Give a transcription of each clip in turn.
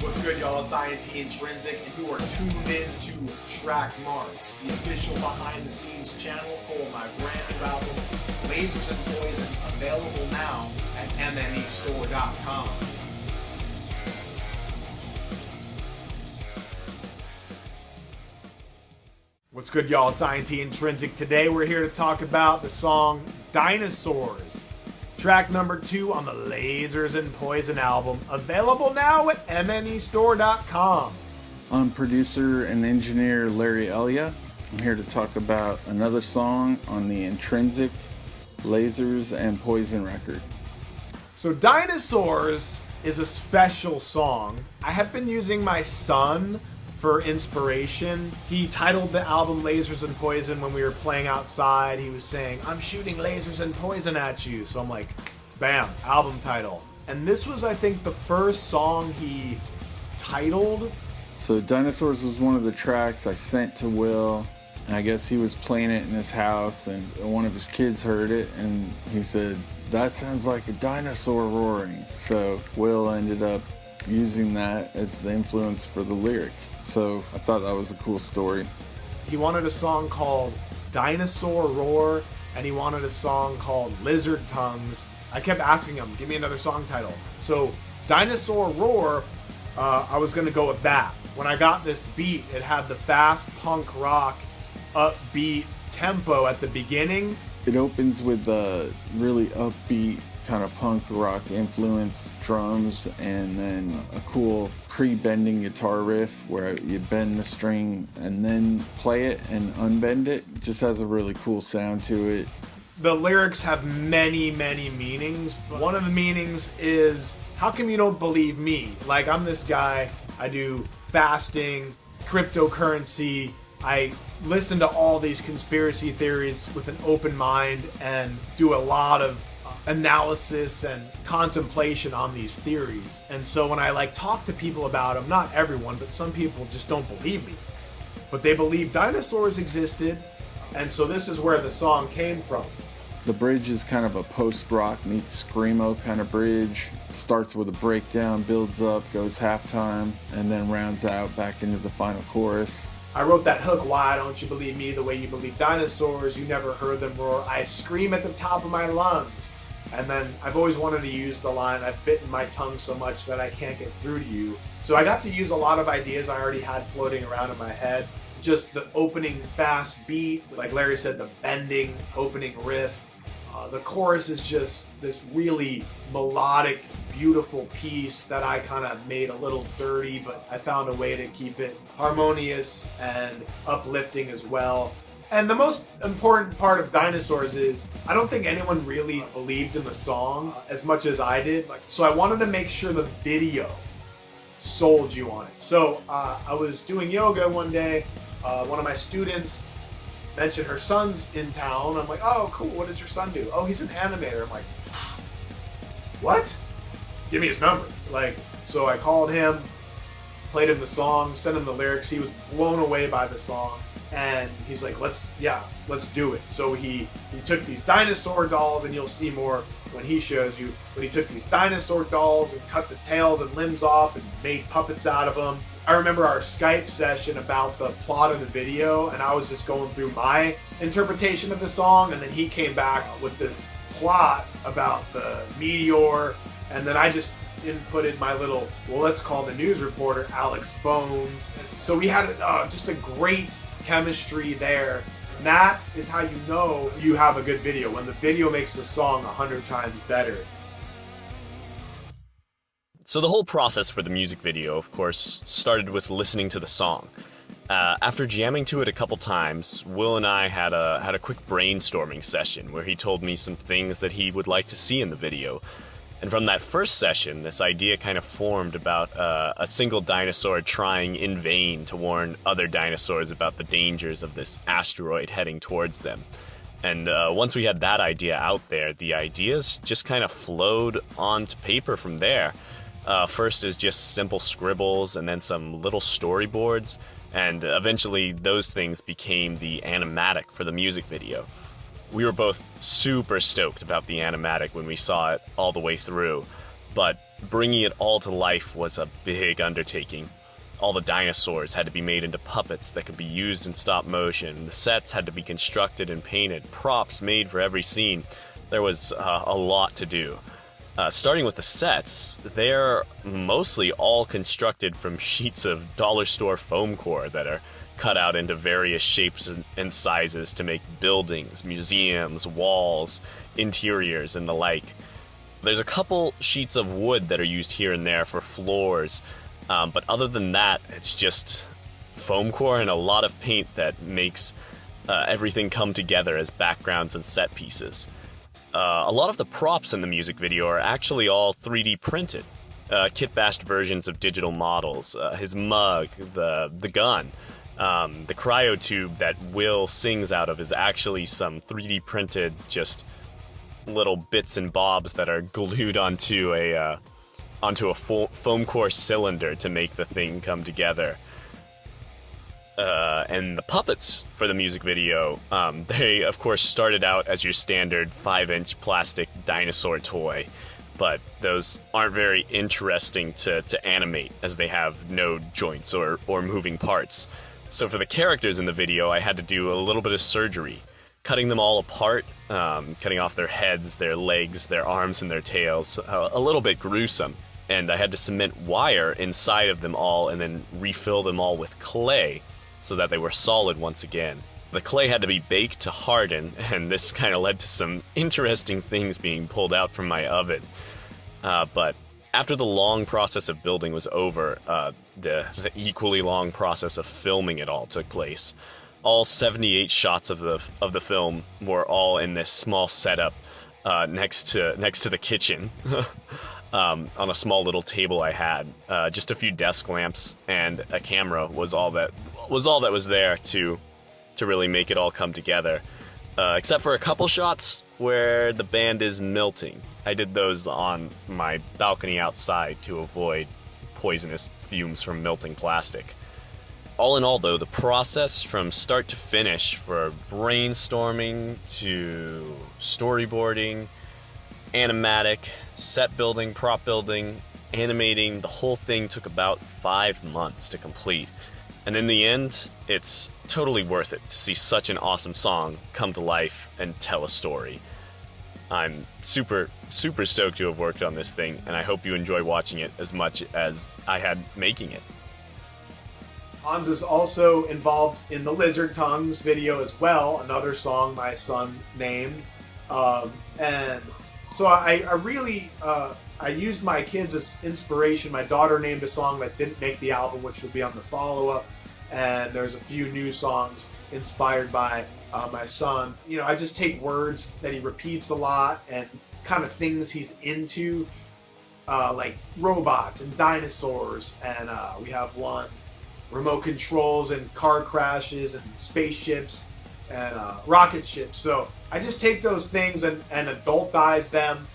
What's good, y'all? It's Intrinzik, and you are tuned in to Track Marks, the official behind-the-scenes channel for my brand new album, Lasers and Poison, available now at mnestore.com. What's good, y'all? It's Intrinzik. Today we're here to talk about the song Dinosaurs, track number 2 on the Lasers and Poison album, available now at mnestore.com. I'm producer and engineer Larry Elyea. I'm here to talk about another song on the Intrinzik Lasers and Poison record. So Dinosaurs is a special song. I have been using my son for inspiration. He titled the album Lasers and Poison when we were playing outside. He was saying, "I'm shooting lasers and poison at you." So I'm like, bam, album title. And this was, I think, the first song he titled. So Dinosaurs was one of the tracks I sent to Will. And I guess he was playing it in his house and one of his kids heard it and he said, "That sounds like a dinosaur roaring." So Will ended up using that as the influence for the lyric. So I thought that was a cool story. He wanted a song called Dinosaur Roar, and he wanted a song called Lizard Tongues. I kept asking him, give me another song title. So Dinosaur Roar, I was going to go with that. When I got this beat, it had the fast punk rock upbeat tempo at the beginning. It opens with a really upbeat kind of punk rock influence drums and then a cool pre-bending guitar riff where you bend the string and then play it and unbend it. It just has a really cool sound to it. The lyrics have many meanings. One of the meanings is, how come you don't believe me? Like, I'm this guy, I do fasting, cryptocurrency, I listen to all these conspiracy theories with an open mind and do a lot of analysis and contemplation on these theories. And so when I talk to people about them, not everyone, but some people just don't believe me. But they believe dinosaurs existed, and so this is where the song came from. The bridge is kind of a post-rock meets screamo kind of bridge. Starts with a breakdown, builds up, goes halftime, and then rounds out back into the final chorus. I wrote that hook, "Why don't you believe me the way you believe dinosaurs? You never heard them roar. I scream at the top of my lungs." And then I've always wanted to use the line, "I've bitten my tongue so much that I can't get through to you." So I got to use a lot of ideas I already had floating around in my head. Just the opening fast beat, like Larry said, the bending opening riff. The chorus is just this really melodic, beautiful piece that I kind of made a little dirty, but I found a way to keep it harmonious and uplifting as well. And the most important part of Dinosaurs is, I don't think anyone really believed in the song as much as I did. So I wanted to make sure the video sold you on it. So I was doing yoga one day. One of my students mentioned her son's in town. I'm like, "Oh, cool. What does your son do?" "Oh, he's an animator." I'm like, "What? Give me his number." So I called him, played him the song, sent him the lyrics. He was blown away by the song. And he's like, let's do it. So he took these dinosaur dolls, and you'll see more when he shows you, but he took these dinosaur dolls and cut the tails and limbs off and made puppets out of them. I remember our Skype session about the plot of the video, and I was just going through my interpretation of the song, and then he came back with this plot about the meteor, and then I just inputted my little, let's call the news reporter Alex Bones. So we had just a great chemistry there. And that is how you know you have a good video, when the video makes the song 100 times better. So the whole process for the music video, of course, started with listening to the song. After jamming to it a couple times, Will and I had a quick brainstorming session where he told me some things that he would like to see in the video. And from that first session, this idea kind of formed about a single dinosaur trying in vain to warn other dinosaurs about the dangers of this asteroid heading towards them. And once we had that idea out there, the ideas just kind of flowed onto paper from there. First is just simple scribbles and then some little storyboards, and eventually those things became the animatic for the music video. We were both super stoked about the animatic when we saw it all the way through, but Bringing it all to life was a big undertaking. All the dinosaurs had to be made into puppets that could be used in stop motion. The sets had to be constructed and painted, props made for every scene. There was a lot to do. Starting with the sets, they're mostly all constructed from sheets of dollar store foam core that are cut out into various shapes and sizes to make buildings, museums, walls, interiors, and the like. There's a couple sheets of wood that are used here and there for floors, but other than that, it's just foam core and a lot of paint that makes everything come together as backgrounds and set pieces. A lot of the props in the music video are actually all 3D printed. Kit-bashed versions of digital models, his mug, the gun, the cryo tube that Will sings out of is actually some 3D printed just little bits and bobs that are glued onto a foam core cylinder to make the thing come together. And the puppets for the music video, they of course started out as your standard 5-inch plastic dinosaur toy, but those aren't very interesting to animate as they have no joints or moving parts. So for the characters in the video, I had to do a little bit of surgery, cutting them all apart, cutting off their heads, their legs, their arms, and their tails. A little bit gruesome. And I had to cement wire inside of them all and then refill them all with clay so that they were solid once again. The clay had to be baked to harden, and this kind of led to some interesting things being pulled out from my oven. But after the long process of building was over, the equally long process of filming it all took place. All 78 shots of the film were all in this small setup next to the kitchen, on a small little table I had. Just a few desk lamps and a camera was all that was there to really make it all come together. Except for a couple shots where the band is melting. I did those on my balcony outside to avoid poisonous fumes from melting plastic. All in all, though, the process from start to finish, for brainstorming to storyboarding, animatic, set building, prop building, animating, the whole thing took about 5 months to complete. And in the end, it's totally worth it to see such an awesome song come to life and tell a story. I'm super stoked to have worked on this thing, and I hope you enjoy watching it as much as I had making it. Hans is also involved in the Lizard Tongues video as well, another song my son named. And so I really used my kids as inspiration. My daughter named a song that didn't make the album, which will be on the follow-up. And there's a few new songs inspired by my son. You know, I just take words that he repeats a lot and kind of things he's into, like robots and dinosaurs. And we have one, remote controls and car crashes and spaceships and rocket ships. So I just take those things and adultize them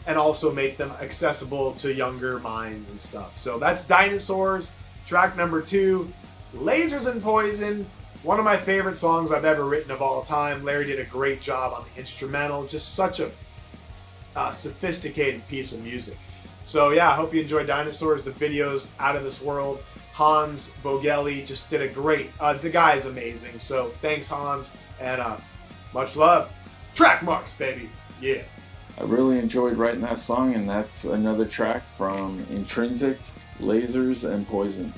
and also make them accessible to younger minds and stuff. So that's Dinosaurs, track number 2, Lasers and Poison, one of my favorite songs I've ever written of all time. Larry did a great job on the instrumental, just such a sophisticated piece of music. So yeah, I hope you enjoyed Dinosaurs. The video's out of this world. Hans Vogeli just did a great, the guy is amazing. So thanks, Hans, and much love. Track marks, baby. Yeah. I really enjoyed writing that song, and that's another track from Intrinzik, Lasers and Poison.